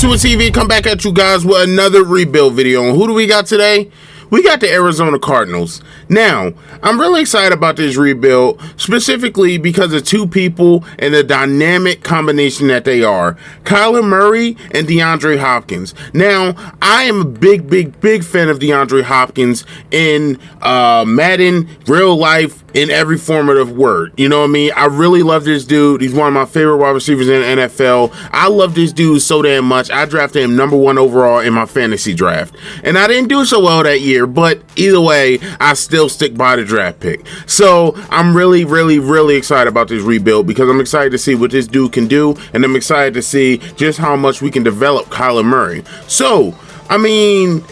to a TV, come back at you guys with another rebuild video. And who do we got today? We got the Arizona Cardinals. Now, I'm really excited about this rebuild, specifically because of two people and the dynamic combination that they are. Kyler Murray and DeAndre Hopkins. Now, I am a big fan of DeAndre Hopkins in Madden, real life, in every formative word. You know what I mean? I really love this dude. He's one of my favorite wide receivers in the NFL. I love this dude so damn much. I drafted him #1 overall in my fantasy draft. And I didn't do so well that year, but either way, I still stick by the draft pick. So I'm really excited about this rebuild because I'm excited to see what this dude can do, and I'm excited to see just how much we can develop Kyler Murray. So, I mean,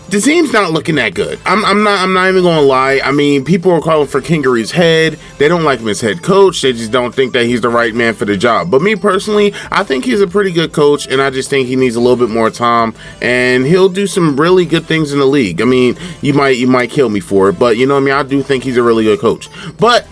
the team's not looking that good. I'm not even gonna lie. I mean, people are calling for Kingery's head. They don't like him as head coach. They just don't think that he's the right man for the job. But me personally, I think he's a pretty good coach, and I just think he needs a little bit more time, and he'll do some really good things in the league. I mean, you might kill me for it, but you know what I mean? I do think he's a really good coach. But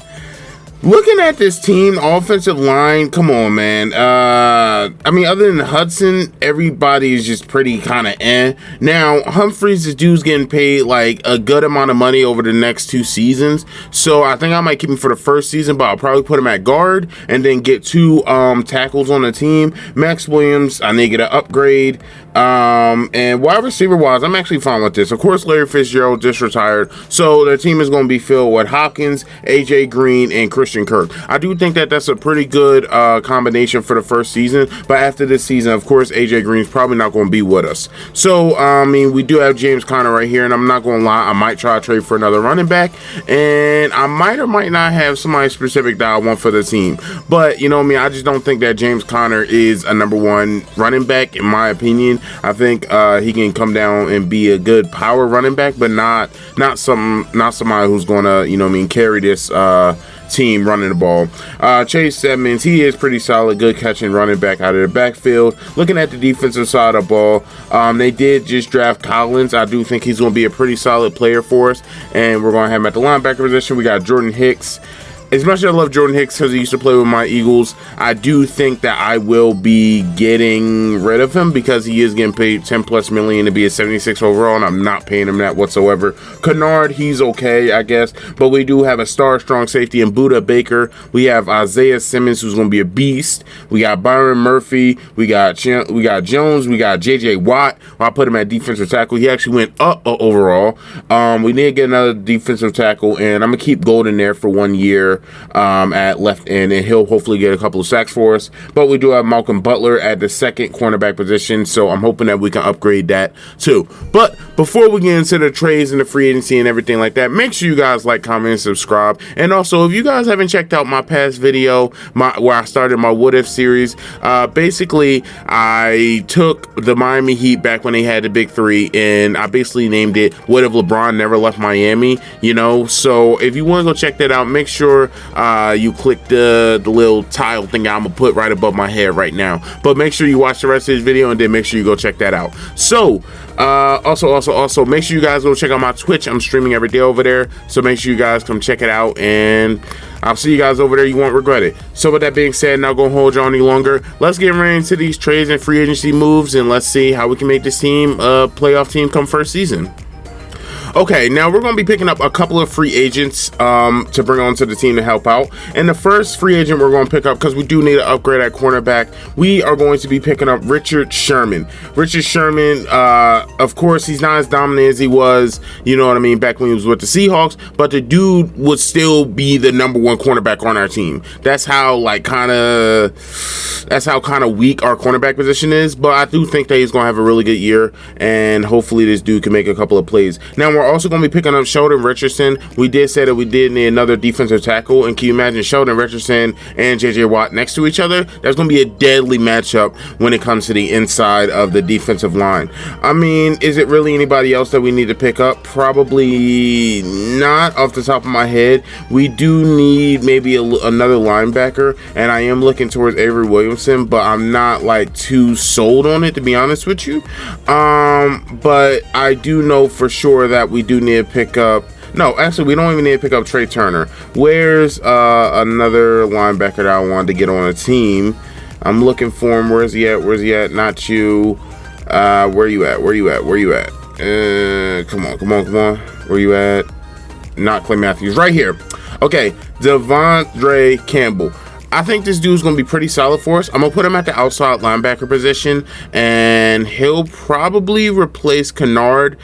looking at this team, offensive line, come on, man. I mean, other than Hudson, everybody is just pretty kind of eh. Now, Humphries, this dude's getting paid like a good amount of money over the next 2 seasons. So I think I might keep him for the first season, but I'll probably put him at guard and then get 2 tackles on the team. Max Williams, I need to get an upgrade. And wide receiver wise, I'm actually fine with this. Of course, Larry Fitzgerald just retired, so the team is going to be filled with Hopkins, AJ Green, and Christian Kirk. I do think that that's a pretty good combination for the first season, but after this season, of course, AJ Green's probably not going to be with us. So, I mean, we do have James Conner right here, and I'm not going to lie, I might try to trade for another running back, and I might or might not have somebody specific that I want for the team. But, you know what I mean, I just don't think that James Conner is a #1 running back, in my opinion. I think he can come down and be a good power running back, but not somebody who's gonna, you know what I mean, carry this team running the ball. Chase Edmonds, he is pretty solid, good catching running back out of the backfield. Looking at the defensive side of the ball, they did just draft Collins. I do think he's going to be a pretty solid player for us, and we're going to have him at the linebacker position. We got Jordan Hicks. As much as I love Jordan Hicks because he used to play with my Eagles, I do think that I will be getting rid of him because he is getting paid $10+ million to be a 76 overall, and I'm not paying him that whatsoever. Kennard, he's okay, I guess, but we do have a strong safety in Buda Baker. We have Isaiah Simmons, who's going to be a beast. We got Byron Murphy. We got Jones. We got J.J. Watt. I put him at defensive tackle. He actually went up overall. We need to get another defensive tackle, and I'm going to keep Golden there for 1 year. At left end, and he'll hopefully get a couple of sacks for us. But we do have Malcolm Butler at the second cornerback position, so I'm hoping that we can upgrade that too. But before we get into the trades and the free agency and everything like that, make sure you guys like, comment, and subscribe. And also, if you guys haven't checked out my past video, where I started my What If series, basically I took the Miami Heat back when they had the Big Three, and I basically named it What If LeBron Never Left Miami, you know? So if you want to go check that out, make sure you click the little tile thing I'm gonna put right above my head right now. But make sure you watch the rest of this video, and then make sure you go check that out. So also make sure you guys go check out my Twitch. I'm streaming every day over there, so make sure you guys come check it out, and I'll see you guys over there. You won't regret it. So with that being said, not gonna hold you any longer. Let's get right into these trades and free agency moves, and let's see how we can make this team a playoff team come first season. Okay, now we're going to be picking up a couple of free agents to bring onto the team to help out. And the first free agent we're going to pick up, because we do need to upgrade at cornerback, we are going to be picking up Richard Sherman. Richard Sherman, of course, he's not as dominant as he was, you know what I mean, back when he was with the Seahawks, but the dude would still be the #1 cornerback on our team. That's how kind of weak our cornerback position is, but I do think that he's going to have a really good year, and hopefully this dude can make a couple of plays. Now, we're also going to be picking up Sheldon Richardson. We did say that we did need another defensive tackle, and can you imagine Sheldon Richardson and J.J. Watt next to each other? That's going to be a deadly matchup when it comes to the inside of the defensive line. I mean, is it really anybody else that we need to pick up? Probably not off the top of my head. We do need maybe another linebacker, and I am looking towards Avery Williamson, but I'm not too sold on it, to be honest with you. But I do know for sure that we do need to pick up No, actually, we don't even need to pick up Trey Turner. Where's another linebacker that I wanted to get on a team? I'm looking for him. Where's he at? Where's he at? Not you. Where you at? Where you at? Where you at? Come on, come on, come on. Where you at? Not Clay Matthews. Right here. Okay, Devondre Campbell. I think this dude's going to be pretty solid for us. I'm going to put him at the outside linebacker position, and he'll probably replace Kennard,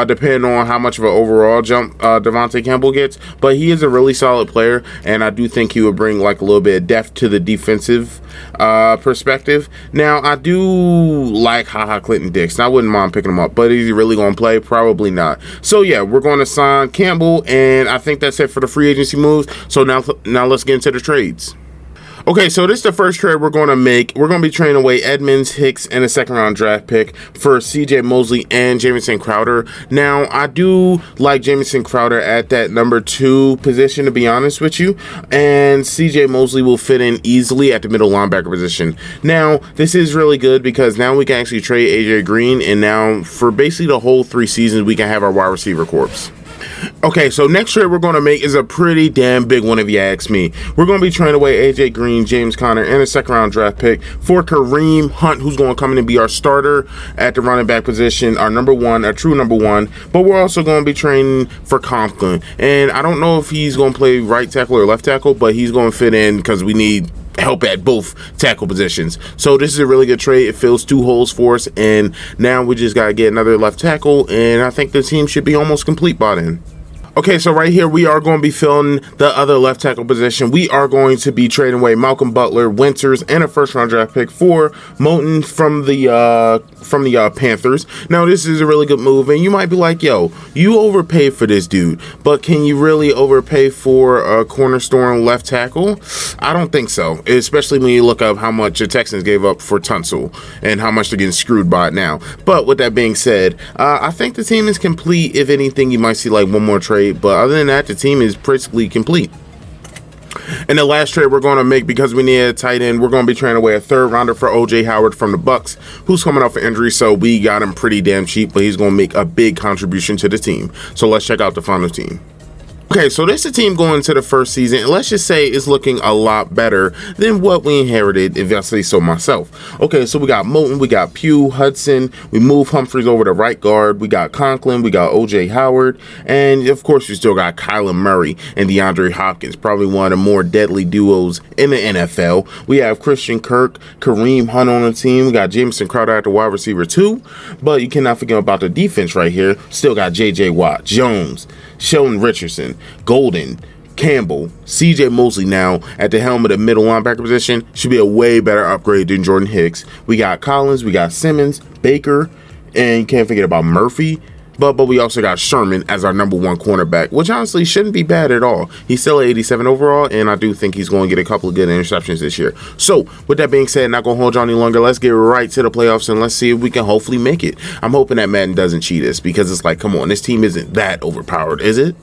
depending on how much of an overall jump Devontae Campbell gets. But he is a really solid player, and I do think he would bring like a little bit of depth to the defensive perspective. Now, I do like Clinton Dix, and I wouldn't mind picking him up, but is he really going to play? Probably not. So, yeah, we're going to sign Campbell, and I think that's it for the free agency moves. So now let's get into the trades. Okay, so this is the first trade we're going to make. We're going to be trading away Edmonds, Hicks, and a second-round draft pick for C.J. Mosley and Jamison Crowder. Now, I do like Jamison Crowder at that number 2 position, to be honest with you, and C.J. Mosley will fit in easily at the middle linebacker position. Now, this is really good because now we can actually trade A.J. Green, and now for basically the whole 3 seasons, we can have our wide receiver corps. Okay, so next trade we're going to make is a pretty damn big one if you ask me. We're going to be trading away AJ Green, James Conner, and a second-round draft pick for Kareem Hunt, who's going to come in and be our starter at the running back position, our number 1, a true number 1. But we're also going to be trading for Conklin. And I don't know if he's going to play right tackle or left tackle, but he's going to fit in because we need help at both tackle positions. So this is a really good trade. It fills 2 holes for us, and now we just got to get another left tackle, and I think the team should be almost complete by then. Okay, so right here we are going to be filling the other left tackle position. We are going to be trading away Malcolm Butler, Winters, and a first-round draft pick for Moton from the Panthers. Now, this is a really good move, and you might be like, yo, you overpaid for this dude, but can you really overpay for a cornerstone left tackle? I don't think so, especially when you look up how much the Texans gave up for Tunsil and how much they're getting screwed by it now. But with that being said, I think the team is complete. If anything, you might see like one more trade. But other than that, the team is basically complete. And the last trade we're going to make, because we need a tight end, we're going to be trading away a 3rd rounder for O.J. Howard from the Bucks, who's coming off an injury, so we got him pretty damn cheap, but he's going to make a big contribution to the team. So let's check out the final team. Okay, so this is a team going into the first season, and let's just say it's looking a lot better than what we inherited, if I say so myself. Okay, so we got Moton, we got Pugh, Hudson, we move Humphries over to right guard, we got Conklin, we got O.J. Howard, and of course we still got Kyler Murray and DeAndre Hopkins, probably one of the more deadly duos in the NFL. We have Christian Kirk, Kareem Hunt on the team, we got Jamison Crowder at the wide receiver too, but you cannot forget about the defense right here. Still got J.J. Watt, Jones, Sheldon Richardson, Golden, Campbell, C.J. Mosley now at the helm of the middle linebacker position. Should be a way better upgrade than Jordan Hicks. We got Collins, we got Simmons, Baker, and you can't forget about Murphy. But we also got Sherman as our number 1 cornerback, which honestly shouldn't be bad at all. He's still at 87 overall, and I do think he's going to get a couple of good interceptions this year. So, with that being said, not going to hold you any longer. Let's get right to the playoffs, and let's see if we can hopefully make it. I'm hoping that Madden doesn't cheat us, because it's like, come on, this team isn't that overpowered, is it?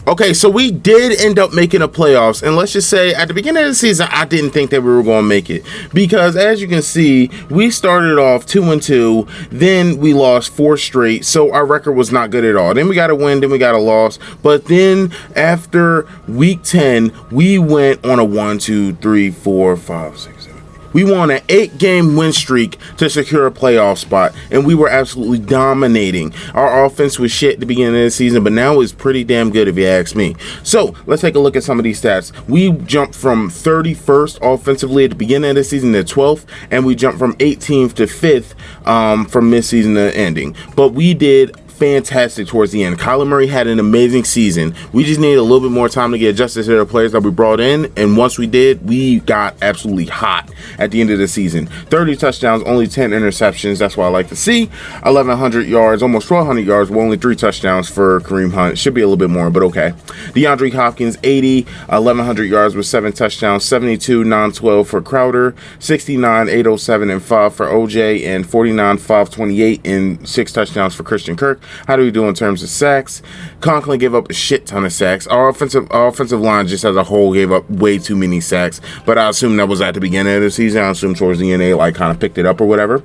Okay, so we did end up making the playoffs, and let's just say at the beginning of the season, I didn't think that we were going to make it, because as you can see, we started off 2-2, then we lost 4 straight, so our record was not good at all. Then we got a win, then we got a loss, but then after week 10, we went on a 1, 2, 3, 4, 5, 6, 7. We won an 8-game win streak to secure a playoff spot, and we were absolutely dominating. Our offense was shit at the beginning of the season, but now it's pretty damn good if you ask me. So let's take a look at some of these stats. We jumped from 31st offensively at the beginning of the season to 12th, and we jumped from 18th to 5th from mid-season to ending. But we did fantastic towards the end. Kyler Murray had an amazing season. We just needed a little bit more time to get adjusted to the players that we brought in, and once we did, we got absolutely hot at the end of the season. 30 touchdowns, only 10 interceptions. That's what I like to see. 1,100 yards, almost 1,200 yards, with only 3 touchdowns for Kareem Hunt. Should be a little bit more, but okay. DeAndre Hopkins, 80, 1,100 yards with 7 touchdowns, 72, 912 for Crowder, 69, 807 and 5 for OJ, and 49, 528 and 6 touchdowns for Christian Kirk. How do we do in terms of sacks? Conklin gave up a shit ton of sacks. Our offensive line just as a whole gave up way too many sacks, but I assume that was at the beginning of the season. I assume towards the end they like kind of picked it up or whatever.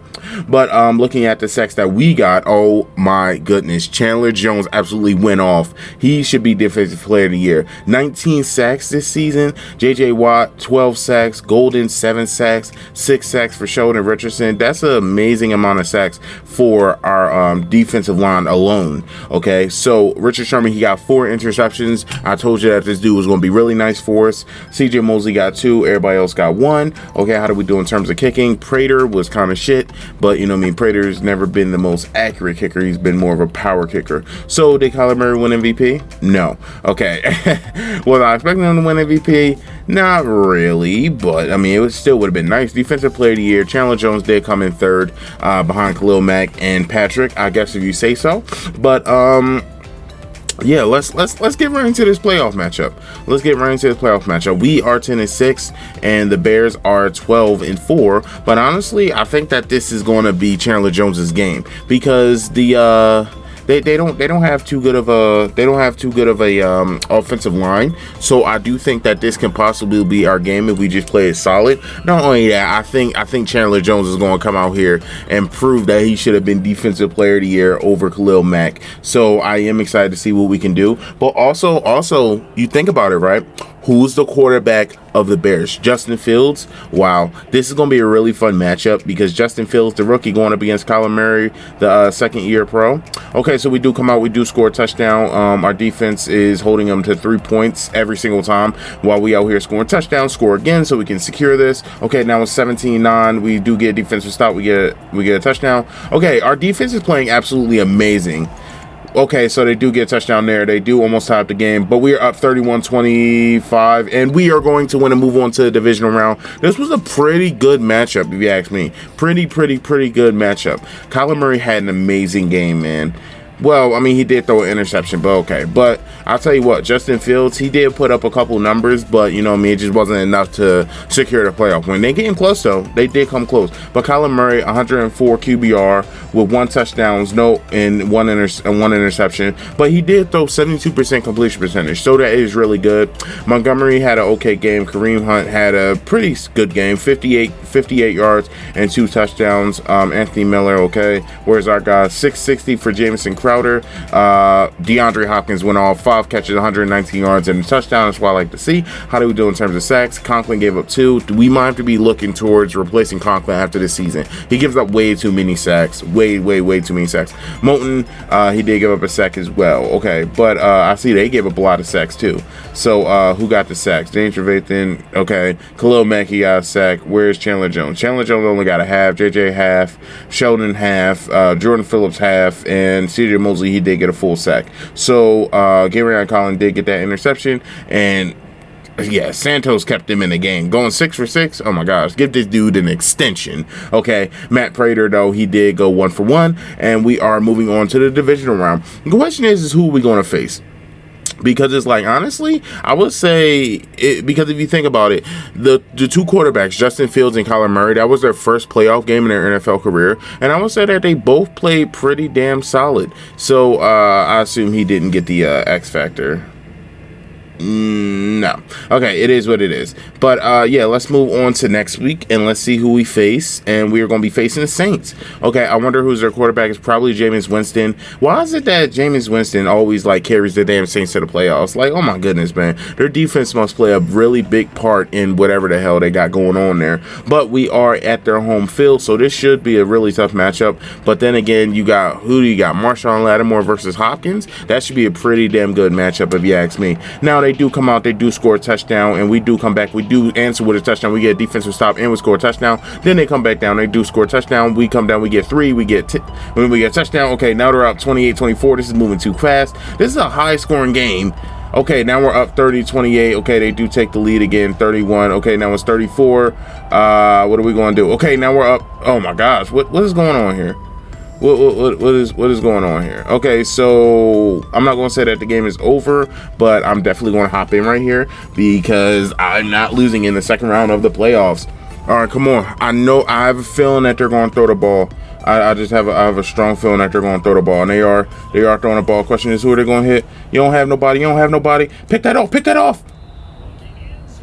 But looking at the sacks that we got, oh my goodness, Chandler Jones absolutely went off. He should be Defensive Player of the Year. 19 sacks this season. JJ Watt 12 sacks. Golden 7 sacks. 6 sacks for Sheldon Richardson. That's an amazing amount of sacks for our defensive line alone. Okay, so Richard Sherman, he got 4 interceptions. I told you that this dude was going to be really nice for us. CJ Mosley got 2. Everybody else got 1. Okay, how do we do in terms of kicking? Prater was kind of shit, but you know what I mean, Prater's never been the most accurate kicker. He's been more of a power kicker. So did Kyler Murray win MVP? No. Okay. Was I expecting him to win MVP? Not really, but I mean, it still would have been nice. Defensive Player of the Year, Chandler Jones did come in third, behind Khalil Mack and Patrick, I guess if you say so. But yeah, let's get right into this playoff matchup. We are 10-6, and the Bears are 12-4. But honestly, I think that this is going to be Chandler Jones's game because the they don't have too good of a offensive line. So I do think that this can possibly be our game if we just play it solid. Not only that, I think Chandler Jones is going to come out here and prove that he should have been Defensive Player of the Year over Khalil Mack. So I am excited to see what we can do. But also you think about it, right? Who's the quarterback of the Bears? Justin Fields. Wow, this is going to be a really fun matchup because Justin Fields, the rookie, going up against Kyler Murray, the second-year pro. Okay, so we do come out, we do score a touchdown. Our defense is holding them to 3 points every single time while we out here scoring touchdowns. Score again so we can secure this. Okay, now it's 17-9. We do get a defensive stop. We get a touchdown. Okay, our defense is playing absolutely amazing. Okay, so they do get a touchdown there. They do almost tie up the game, but we are up 31-25, and we are going to win and move on to the divisional round. This was a pretty good matchup, if you ask me. Pretty good matchup. Kyler Murray had an amazing game, man. Well, I mean, he did throw an interception, but okay. But I'll tell you what, Justin Fields, he did put up a couple numbers, but, you know what I mean, it just wasn't enough to secure the playoff win. They getting close, though. They did come close. But Kyler Murray, 104 QBR with 1 touchdown, and one interception. But he did throw 72% completion percentage, so that is really good. Montgomery had an okay game. Kareem Hunt had a pretty good game, 58 yards and 2 touchdowns. Anthony Miller, okay. Where's our guy? 660 for Jamison Crowder. DeAndre Hopkins went off 5 catches, 119 yards, and a touchdown. That's what I like to see. How do we do in terms of sacks? Conklin gave up 2. We might have to be looking towards replacing Conklin after this season. He gives up way too many sacks. Way too many sacks. Moulton, he did give up a sack as well. Okay, but I see they gave up a lot of sacks too. So who got the sacks? James Trevathan. Okay, Khalil Mack, he got a sack. Where's Chandler Jones? Chandler Jones only got a half. JJ half. Sheldon half. Jordan Phillips half. And CJ Mosley, he did get a full sack. So Gabriel Collins did get that interception, and yeah, Santos kept him in the game, going 6 for 6. Oh my gosh, give this dude an extension. Okay, Matt Prater, though, he did go 1 for 1, and we are moving on to the divisional round. The question is who are we going to face? Because it's like, honestly, I would say, because if you think about it, the 2 quarterbacks, Justin Fields and Kyler Murray, that was their first playoff game in their NFL career. And I would say that they both played pretty damn solid. So I assume he didn't get the X Factor. No. Okay, it is what it is. But yeah, let's move on to next week and let's see who we face. And we are going to be facing the Saints. Okay, I wonder who's their quarterback. It's probably Jameis Winston. Why is it that Jameis Winston always like carries the damn Saints to the playoffs? Like, oh my goodness, man. Their defense must play a really big part in whatever the hell they got going on there. But we are at their home field, so this should be a really tough matchup. But then again, who do you got? Marshawn Lattimore versus Hopkins? That should be a pretty damn good matchup if you ask me. Now, they do come out, they do score a touchdown, and we do come back. We do answer with a touchdown. We get a defensive stop, and we score a touchdown. Then they come back down. They do score a touchdown. We come down. We get 3. When we get a touchdown, okay, now they're up 28-24. This is moving too fast. This is a high-scoring game. Okay, now we're up 30-28. Okay, they do take the lead again, 31. Okay, now it's 34. What are we going to do? Okay, now we're up. Oh, my gosh. What is going on here? What is going on here? Okay, so I'm not going to say that the game is over, but I'm definitely going to hop in right here because I'm not losing in the second round of the playoffs. All right, come on. I have a feeling that they're going to throw the ball. I just have I have a strong feeling that they're going to throw the ball, and they are throwing the ball. Question is, who are they going to hit? You don't have nobody. Pick that off.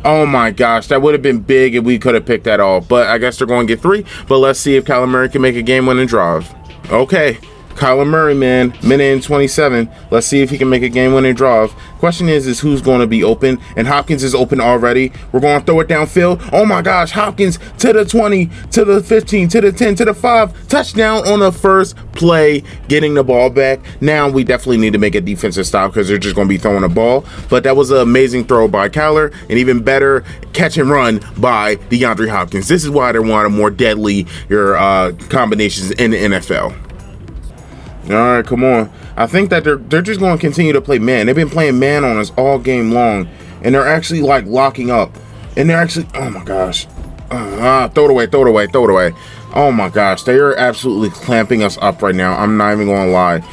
Oh my gosh, that would have been big if we could have picked that off. But I guess they're going to get 3. But let's see if Kyler Murray can make a game-winning drive. Okay, Kyler Murray, man, minute and 27. Let's see if he can make a game-winning drive. Question is who's going to be open? And Hopkins is open already. We're going to throw it downfield. Oh my gosh, Hopkins to the 20, to the 15, to the 10, to the 5. Touchdown on the first play, getting the ball back. Now we definitely need to make a defensive stop because they're just going to be throwing the ball. But that was an amazing throw by Kyler, and even better catch and run by DeAndre Hopkins. This is why they're one of the more deadly combinations in the NFL. All right, come on. I think that they're just going to continue to play man. They've been playing man on us all game long, and they're actually like locking up. And they're actually, oh my gosh, throw it away. Oh my gosh, they are absolutely clamping us up right now. I'm not even going to lie.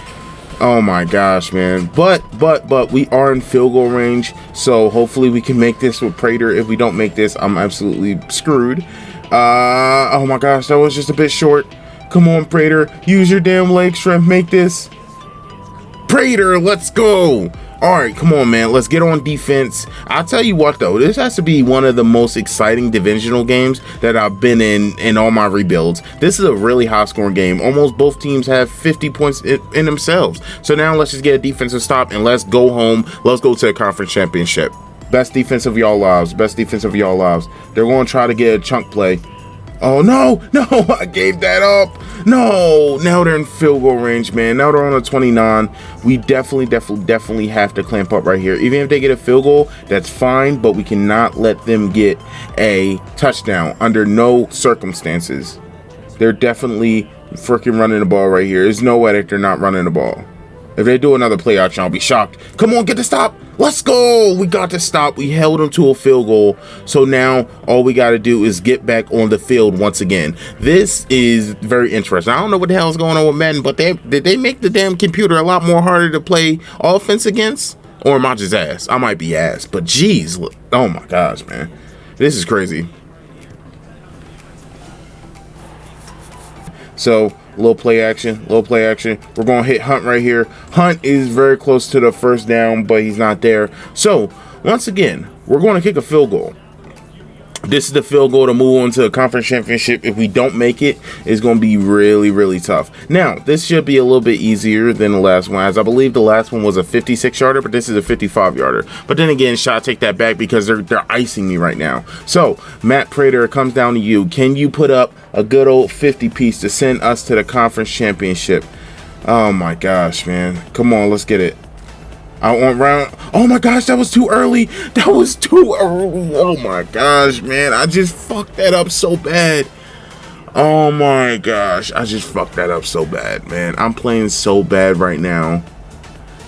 Oh my gosh, man. But we are in field goal range, so hopefully we can make this with Prater. If we don't make this, I'm absolutely screwed. Oh my gosh, that was just a bit short. Come on, Prater. Use your damn leg strength. Make this. Prater, let's go. All right, come on, man. Let's get on defense. I'll tell you what, though. This has to be one of the most exciting divisional games that I've been in all my rebuilds. This is a really high-scoring game. Almost both teams have 50 points in themselves. So now let's just get a defensive stop, and let's go home. Let's go to the conference championship. Best defense of y'all lives. Best defense of y'all lives. They're going to try to get a chunk play. Oh, no, I gave that up. No, now they're in field goal range, man. Now they're on a 29. We definitely have to clamp up right here. Even if they get a field goal, that's fine, but we cannot let them get a touchdown under no circumstances. They're definitely freaking running the ball right here. There's no way that they're not running the ball. If they do another play action, I'll be shocked. Come on, get the stop. Let's go. We got the stop. We held them to a field goal. So now all we got to do is get back on the field once again. This is very interesting. I don't know what the hell is going on with Madden, but did they make the damn computer a lot more harder to play offense against? Or am I just ass? I might be ass. But geez, look. Oh my gosh, man. This is crazy. So little play action. We're going to hit Hunt right here. Hunt is very close to the first down, but he's not there. So once again, we're going to kick a field goal. This is the field goal to move on to the conference championship. If we don't make it, it's going to be really tough. Now, this should be a little bit easier than the last one, as I believe the last one was a 56-yarder, but this is a 55-yarder. But then again, I take that back because they're icing me right now. So, Matt Prater, it comes down to you. Can you put up a good old 50-piece to send us to the conference championship? Oh my gosh, man. Come on, let's get it. I want round. Oh my gosh, that was too early. Oh my gosh, man. I just fucked that up so bad. Oh my gosh. I just fucked that up so bad, man. I'm playing so bad right now.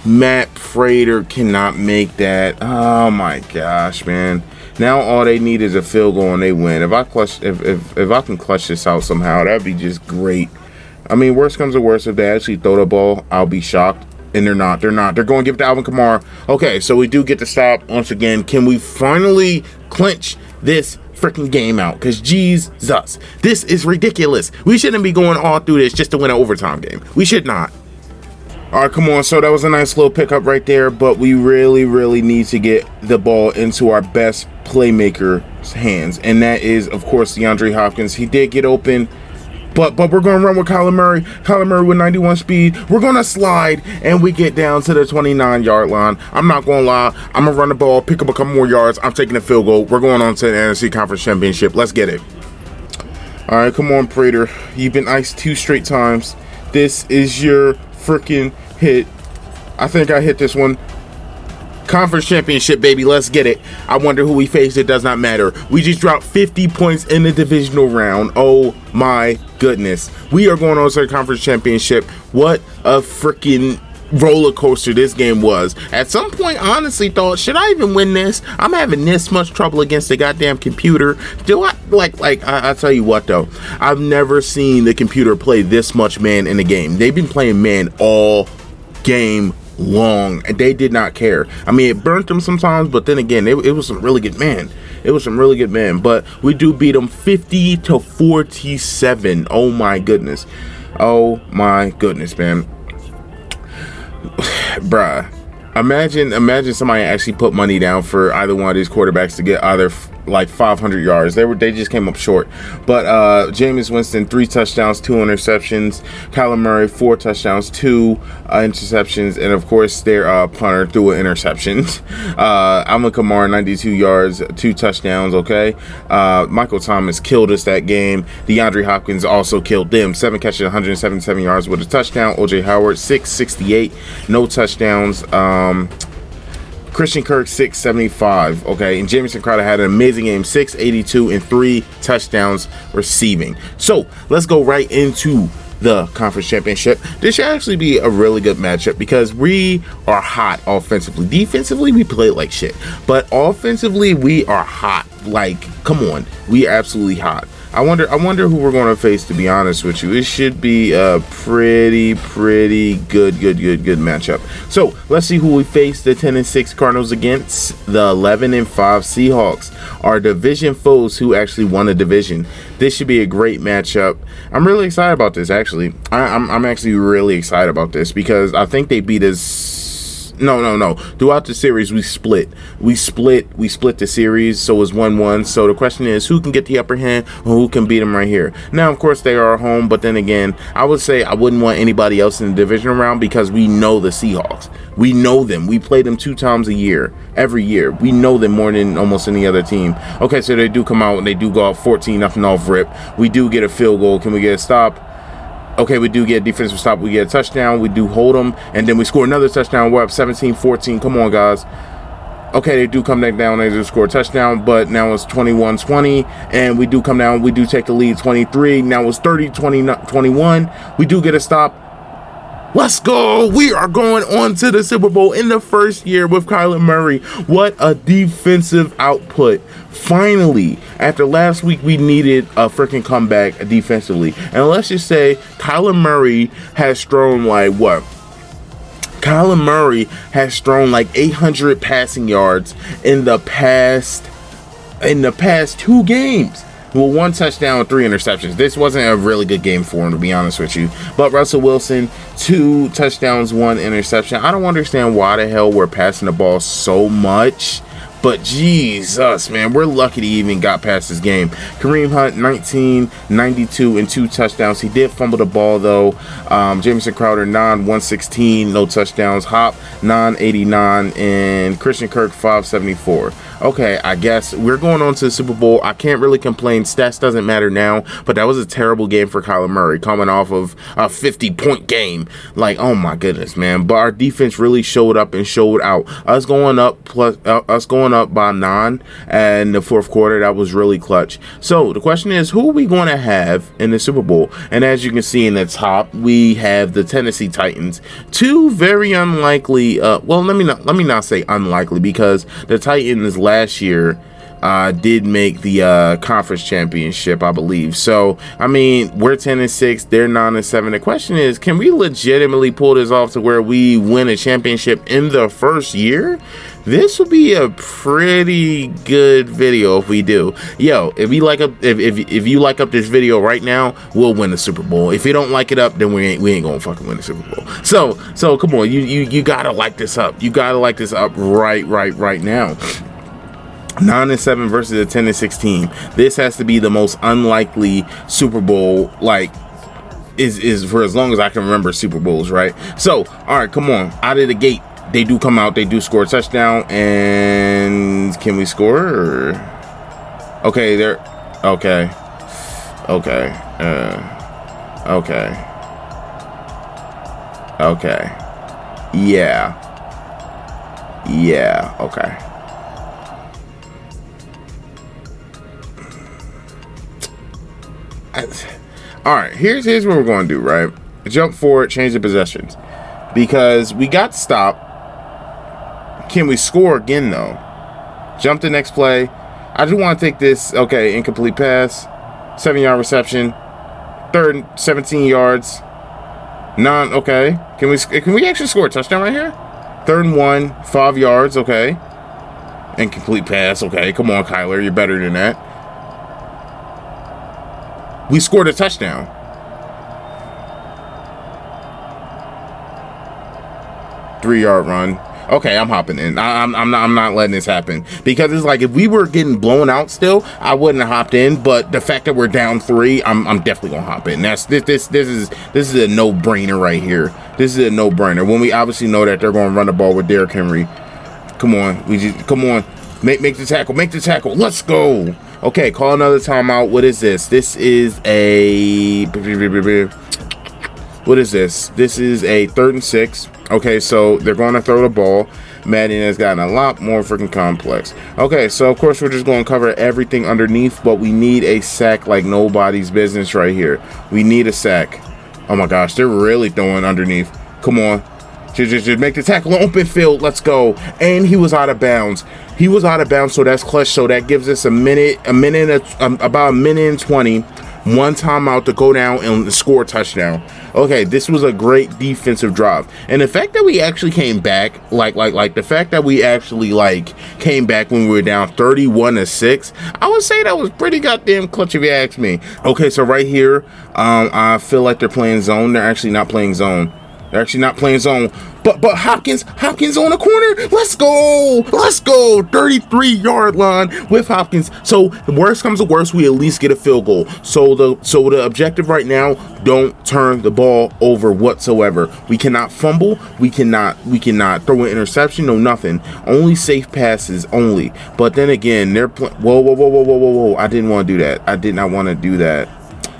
Matt Prater cannot make that. Oh my gosh, man. Now all they need is a field goal and they win. If I can clutch this out somehow, that'd be just great. I mean, worst comes to worst, if they actually throw the ball, I'll be shocked. And they're not. They're going to give it to Alvin Kamara. Okay, so we do get to stop once again. Can we finally clinch this freaking game out? Because Jesus, this is ridiculous. We shouldn't be going all through this just to win an overtime game. We should not. All right, come on. So that was a nice little pickup right there, but we really need to get the ball into our best playmaker's hands, and that is, of course, DeAndre Hopkins. He did get open. But we're going to run with Kyler Murray. Kyler Murray with 91 speed. We're going to slide, and we get down to the 29-yard line. I'm not going to lie. I'm going to run the ball, pick up a couple more yards. I'm taking a field goal. We're going on to the Nfc Conference Championship. Let's get it. All right, come on, Prater. You've been iced 2 straight times. This is your freaking hit. I think I hit this one. Conference championship, baby. Let's get it. I wonder who we faced. It does not matter. We just dropped 50 points in the divisional round. Oh my goodness. We are going on to the conference championship. What a freaking roller coaster this game was. At some point, I honestly thought, should I even win this? I'm having this much trouble against the goddamn computer. Do I I tell you what though, I've never seen the computer play this much man in a game. They've been playing man all game long, and they did not care. I mean, it burnt them sometimes, but then again, it was some really good men. It was some really good men, but we do beat them 50-47. Oh my goodness. Oh my goodness, man. Bruh. Imagine somebody actually put money down for either one of these quarterbacks to get either like 500 yards. They just came up short. But Jameis Winston, 3 touchdowns, 2 interceptions. Kyler Murray, 4 touchdowns, 2 interceptions, and of course their punter threw an interception. Alvin Kamara, 92 yards, 2 touchdowns. Okay. Michael Thomas killed us that game. DeAndre Hopkins also killed them. 7 catches, 177 yards with a touchdown. OJ Howard, 668, no touchdowns. Christian Kirk, 675. Okay, and Jamison Crowder had an amazing game, 682 and 3 touchdowns receiving. So let's go right into the conference championship. This should actually be a really good matchup because we are hot offensively. Defensively, we play like shit, but offensively, we are hot. Like, come on, we are absolutely hot. I wonder who we're going to face, to be honest with you. It should be a pretty good matchup. So let's see who we face. The 10-6 Cardinals against the 11-5 Seahawks, our division foes who actually won the division. This should be a great matchup. I'm really excited about this, actually. I'm actually really excited about this because I think they beat us. No. Throughout the series, we split the series, so it's 1-1. So the question is, who can get the upper hand or who can beat them right here? Now, of course, they are home, but then again, I would say I wouldn't want anybody else in the divisional round because we know the Seahawks. We know them. We play them 2 times a year, every year. We know them more than almost any other team. Okay, so they do come out and they do go up 14-0 off rip. We do get a field goal. Can we get a stop? Okay, we do get a defensive stop. We get a touchdown. We do hold them, and then we score another touchdown. We're up 17-14. Come on, guys. Okay, they do come back down. They do score a touchdown, but now it's 21-20, and we do come down. We do take the lead 23. Now it's 30-21. We do get a stop. Let's go. We are going on to the Super Bowl in the first year with Kyler Murray. What a defensive output. Finally, after last week, we needed a freaking comeback defensively. And let's just say Kyler Murray has thrown like what? Kyler Murray has thrown like 800 passing yards in the past 2 games. Well, 1 touchdown, 3 interceptions. This wasn't a really good game for him, to be honest with you. But Russell Wilson, 2 touchdowns, 1 interception. I don't understand why the hell we're passing the ball so much. But Jesus, man, we're lucky to even got past this game. Kareem Hunt, 19, 92, and 2 touchdowns. He did fumble the ball, though. Jamison Crowder, 9, 116, no touchdowns. Hop, 989, and Christian Kirk, 574. Okay, I guess we're going on to the Super Bowl. I can't really complain. Stats doesn't matter now, but that was a terrible game for Kyler Murray, coming off of a 50-point game. Like, oh my goodness, man. But our defense really showed up and showed out. Us going up by 9 in the 4th quarter, that was really clutch. So the question is, who are we going to have in the Super Bowl? And as you can see in the top, we have the Tennessee Titans. 2 very unlikely. Well, let me not say unlikely, because the Titans last year did make the conference championship, I believe. So I mean, we're 10-6, they're 9-7. The question is, can we legitimately pull this off to where we win a championship in the first year? This will be a pretty good video if we do. Yo, if you like up this video right now, we'll win the Super Bowl. If you don't like it up, then we ain't gonna fucking win the Super Bowl. So come on, you gotta like this up. You gotta like this up right now. 9-7 versus a 10-16. This has to be the most unlikely Super Bowl, like, is for as long as I can remember Super Bowls, right? So, all right, come on, out of the gate, they do come out, they do score a touchdown, and can we score? Or? Okay, they're okay. Yeah. Okay. All right, here's what we're going to do, right? Jump forward, change the possessions, because we got stopped. Can we score again, though? Jump to next play. I just want to take this. Okay, incomplete pass, 7-yard reception, 3rd, 17 yards. Okay, can we actually score a touchdown right here? 3rd and 1, 5 yards. Okay. Incomplete pass. Okay, come on, Kyler. You're better than that. We scored a touchdown. Three-yard run. Okay, I'm hopping in. I'm not letting this happen, because it's like if we were getting blown out still, I wouldn't have hopped in. But the fact that we're down 3, I'm definitely gonna hop in. This is a no-brainer right here. This is a no-brainer when we obviously know that they're gonna run the ball with Derrick Henry. Come on, come on, make the tackle, make the tackle. Let's go. Okay, call another timeout. What is this? This is a what is this? This is a 3rd and 6. Okay, so they're going to throw the ball. Madden has gotten a lot more freaking complex. Okay, so of course we're just going to cover everything underneath, but we need a sack like nobody's business right here. We need a sack. Oh my gosh, they're really throwing underneath. Come on. Just make the tackle on open field. Let's go. And he was out of bounds. He was out of bounds, so that's clutch. So that gives us about a minute and 20. One timeout to go down and score a touchdown. Okay, this was a great defensive drive. And the fact that we actually came back, like the fact that we actually came back when we were down 31-6, I would say that was pretty goddamn clutch if you ask me. Okay, so right here, I feel like they're playing zone. They're actually not playing zone. They're actually not playing zone. But Hopkins on the corner. Let's go. 33-yard line with Hopkins. So the worst comes to worst, we at least get a field goal. So the objective right now, don't turn the ball over whatsoever. We cannot fumble. We cannot throw an interception. No, nothing. Only safe passes only. But then again, they're playing. Whoa. I didn't want to do that. I did not want to do that.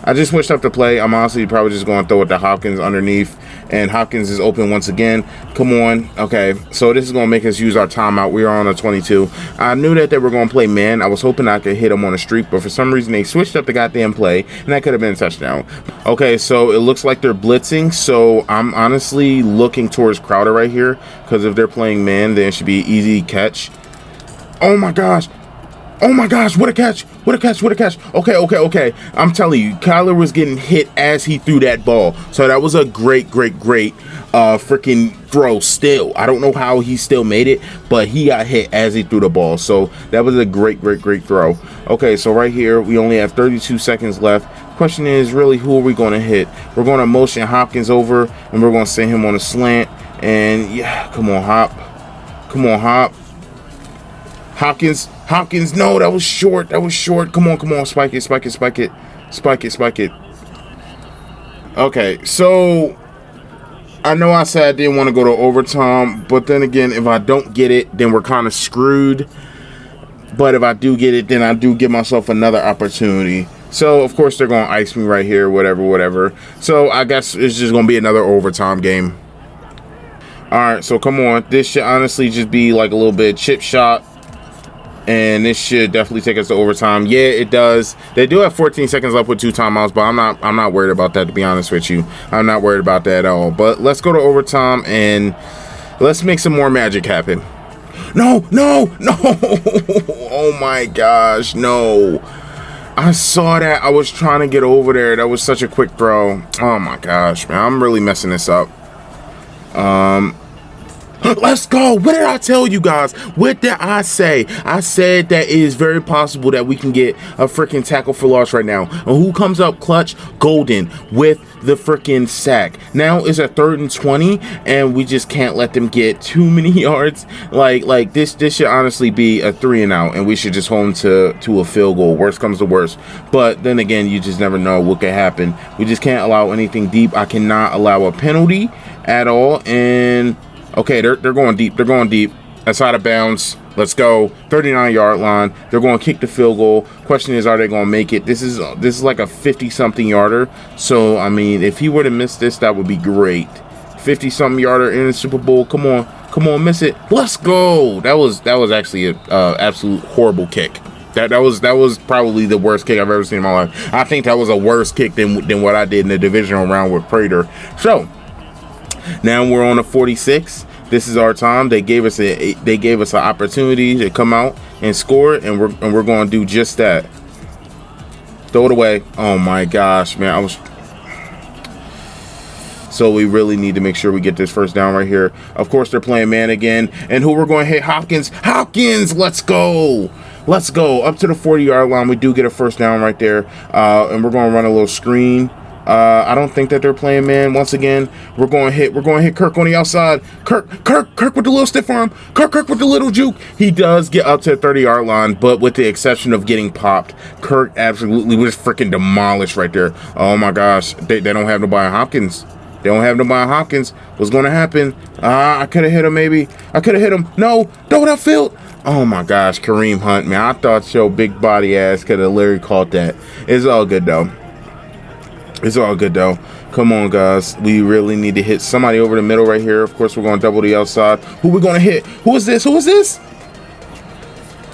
I just switched up the play. I'm honestly probably just going to throw it to Hopkins underneath, and Hopkins is open once again. Come on. Okay, so this is going to make us use our timeout. We are on a 22. I knew that they were going to play man. I was hoping I could hit them on a streak, but for some reason they switched up the goddamn play, and that could have been a touchdown. Okay, so it looks like they're blitzing, so I'm honestly looking towards Crowder right here, because if they're playing man, then it should be easy catch. Oh my gosh, what a catch. Okay. I'm telling you, Kyler was getting hit as he threw that ball. So that was a great freaking throw still. I don't know how he still made it, but he got hit as he threw the ball. So that was a great throw. Okay, so right here, we only have 32 seconds left. Question is, really, who are we going to hit? We're going to motion Hopkins over, and we're going to send him on a slant. And yeah, come on, Hop. Hopkins, no, that was short. Come on, spike it. Okay, so I know I said I didn't want to go to overtime, but then again, if I don't get it, then we're kind of screwed. But if I do get it, then I do give myself another opportunity. So, of course, they're going to ice me right here, whatever. So, I guess it's just going to be another overtime game. All right, so come on. This should honestly just be like a little bit chip shot. And this should definitely take us to overtime. Yeah, it does. They do have 14 seconds left with 2 timeouts, but I'm not worried about that, to be honest with you. I'm not worried about that at all. But let's go to overtime and let's make some more magic happen. No. Oh my gosh, no. I saw that. I was trying to get over there. That was such a quick throw. Oh my gosh, man. I'm really messing this up. Let's go. What did I tell you guys? What did I say? I said that it is very possible that we can get a freaking tackle for loss right now. And who comes up clutch? Golden with the freaking sack. Now it's a 3rd and 20, and we just can't let them get too many yards. Like this should honestly be a 3 and out, and we should just hold them to a field goal. Worst comes to worst. But then again, you just never know what could happen. We just can't allow anything deep. I cannot allow a penalty at all. And okay, they're going deep. That's out of bounds. Let's go. 39-yard line. They're going to kick the field goal. Question is, are they going to make it? This is like a 50-something yarder. So, I mean, if he were to miss this, that would be great. 50-something yarder in the Super Bowl. Come on, miss it. Let's go. That was actually an absolute horrible kick. That was probably the worst kick I've ever seen in my life. I think that was a worse kick than what I did in the divisional round with Prater. So, now we're on a 46. This is our time. They gave us an opportunity to come out and score, and we're going to do just that. Throw it away. Oh my gosh, man! So we really need to make sure we get this first down right here. Of course, they're playing man again. And who we're going to hit? Hopkins. Hopkins, let's go. Let's go. Up to the 40-yard line. We do get a first down right there. And we're going to run a little screen. I don't think that they're playing man. Once again, we're going to hit Kirk on the outside. Kirk with the little stiff arm. Kirk with the little juke. He does get up to the 30-yard line, but with the exception of getting popped, Kirk absolutely was freaking demolished right there. Oh my gosh, they don't have nobody Hopkins. They don't have nobody Hopkins. What's going to happen? I could have hit him maybe. I could have hit him. No, throw it upfield. Oh my gosh, Kareem Hunt, man. I thought your big body ass could have literally caught that. It's all good though. It's all good though. Come on, guys. We really need to hit somebody over the middle right here. Of course, we're going to double the outside. Who we going to hit? Who is this? Who is this?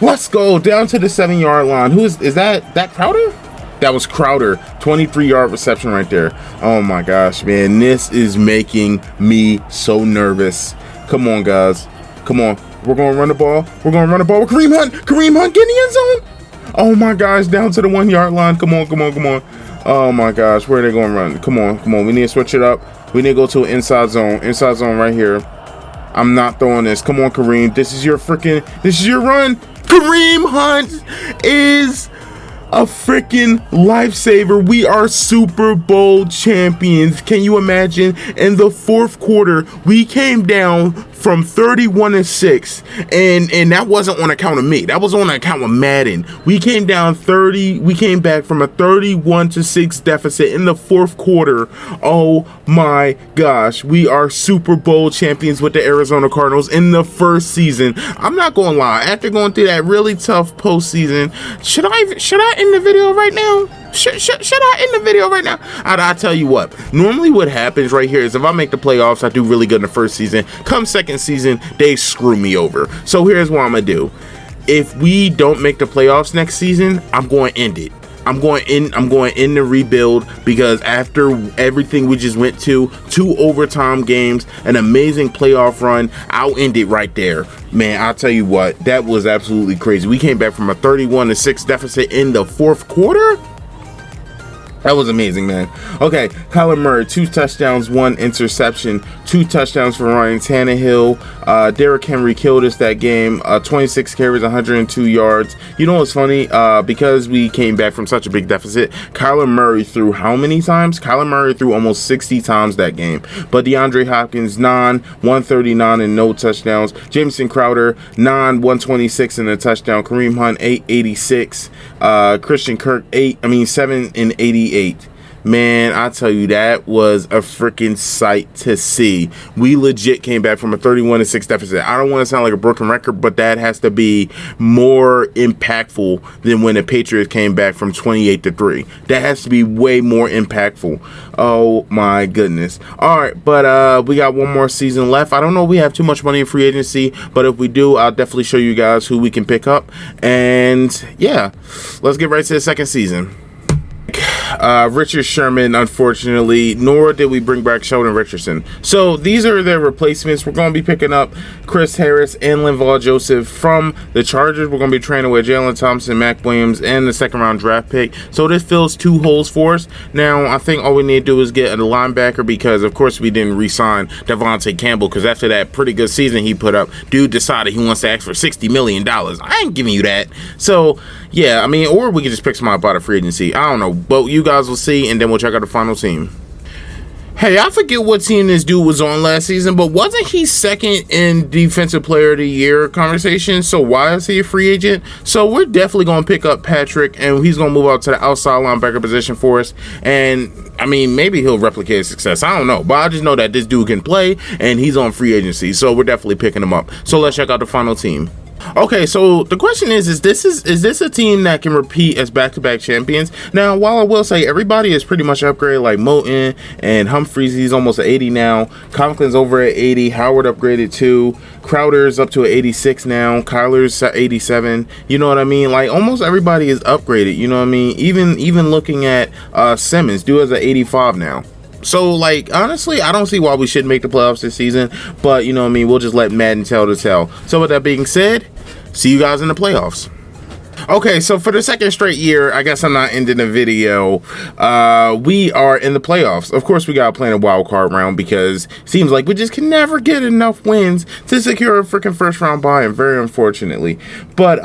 Let's go down to the 7-yard line. Who is that Crowder? That was Crowder. 23-yard reception right there. Oh my gosh, man. This is making me so nervous. Come on, guys. Come on. We're going to run the ball. We're going to run the ball with Kareem Hunt. Kareem Hunt, get in the end zone. Oh my gosh, down to the 1-yard line. Come on, come on, come on. Oh my gosh, where are they going to run? Come on, come on. We need to switch it up. We need to go to an inside zone. Inside zone right here. I'm not throwing this. Come on, Kareem. This is your run. Kareem Hunt is a freaking lifesaver. We are Super Bowl champions. Can you imagine? In the fourth quarter, we came down from 31-6, and that wasn't on account of me. That was on account of Madden. We came down 30. We came back from a 31-6 deficit in the fourth quarter. Oh my gosh, we are Super Bowl champions with the Arizona Cardinals in the first season. I'm not gonna lie. After going through that really tough postseason, should I end the video right now? Should I end the video right now? I tell you what, normally what happens right here is if I make the playoffs, I do really good in the first season. Come second season, they screw me over. So here's what I'm gonna do. If we don't make the playoffs next season, I'm going to end it. I'm going in the rebuild, because after everything we just went to, 2 overtime games, an amazing playoff run, I'll end it right there. Man, I'll tell you what, that was absolutely crazy. We came back from a 31-6 deficit in the fourth quarter. That was amazing, man. Okay, Kyler Murray, 2 touchdowns, 1 interception, 2 touchdowns for Ryan Tannehill. Derrick Henry killed us that game. 26 carries, 102 yards. You know what's funny? Because we came back from such a big deficit, Kyler Murray threw how many times? Kyler Murray threw almost 60 times that game. But DeAndre Hopkins, 139 and no touchdowns. Jamison Crowder, 126 and a touchdown. Kareem Hunt, 886. Christian Kirk, 7 and 88. Man, I tell you, that was a freaking sight to see. We legit came back from a 31-6 deficit. I don't want to sound like a broken record, but that has to be more impactful than when the Patriots came back from 28-3. That has to be way more impactful. Oh my goodness. All right, but we got one more season left. I don't know if we have too much money in free agency, but if we do, I'll definitely show you guys who we can pick up. And yeah, let's get right to the second season. Richard Sherman, unfortunately, nor did we bring back Sheldon Richardson. So these are their replacements. We're going to be picking up Chris Harris and Linval Joseph from the Chargers. We're going to be training with Jalen Thompson, Mac Williams, and the second-round draft pick. So this fills 2 holes for us. Now, I think all we need to do is get a linebacker, because, of course, we didn't re-sign Devontae Campbell, because after that pretty good season he put up, dude decided he wants to ask for $60 million. I ain't giving you that. So, yeah, I mean, or we could just pick somebody up out of free agency. I don't know. But you guys will see, and then we'll check out the final team. Hey, I forget what team this dude was on last season, but wasn't he second in Defensive Player of the Year conversation? So why is he a free agent? So we're definitely going to pick up Patrick, and he's going to move out to the outside linebacker position for us. And, I mean, maybe he'll replicate his success. I don't know. But I just know that this dude can play, and he's on free agency. So we're definitely picking him up. So let's check out the final team. Okay, so the question is this a team that can repeat as back-to-back champions? Now, while I will say everybody is pretty much upgraded, like Moton and Humphreys, he's almost at 80 now. Conklin's over at 80. Howard upgraded too. Crowder's up to an 86 now. Kyler's at 87. You know what I mean? Like, almost everybody is upgraded. You know what I mean? Even looking at Simmons, dude is at 85 now. So, like, honestly, I don't see why we shouldn't make the playoffs this season. But, you know what I mean, we'll just let Madden tell the tale. So, with that being said, see you guys in the playoffs. Okay, so for the second straight year, I guess I'm not ending the video. We are in the playoffs. Of course, we got to play in a wild card round because it seems like we just can never get enough wins to secure a freaking first round bye, and very unfortunately. But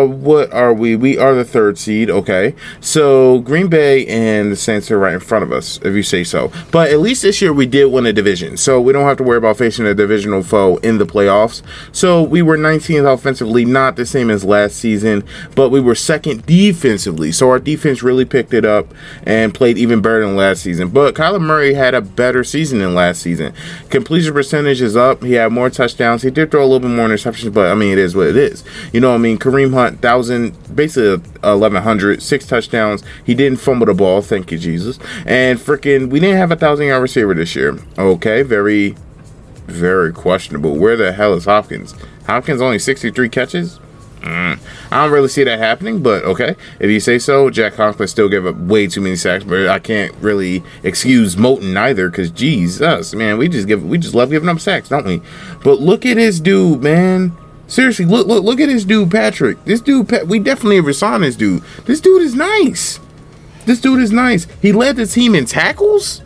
what are we? We are the 3rd seed. Okay, so Green Bay and the Saints are right in front of us, if you say so. But at least this year we did win a division, so we don't have to worry about facing a divisional foe in the playoffs. So we were 19th offensively, not the same as last season, but we were 2nd defensively. So our defense really picked it up and played even better than last season. But Kyler Murray had a better season than last season. Completion percentage is up. He had more touchdowns. He did throw a little bit more interceptions, but I mean, it is what it is. You know what I mean? Kareem Hunt, 1,000, basically 1,100, 6 touchdowns. He didn't fumble the ball. Thank you, Jesus. And freaking, we didn't have a 1,000-yard receiver this year. Okay, very, very questionable. Where the hell is Hopkins? Hopkins only 63 catches? I don't really see that happening, but okay, if you say so. Jack Conklin still gave up way too many sacks, but I can't really excuse Moton either, because Jesus, man, we just love giving up sacks, don't we? But look at this dude, man. Seriously, look at this dude, Patrick. This dude, we definitely resign this dude. This dude is nice. This dude is nice. He led the team in tackles.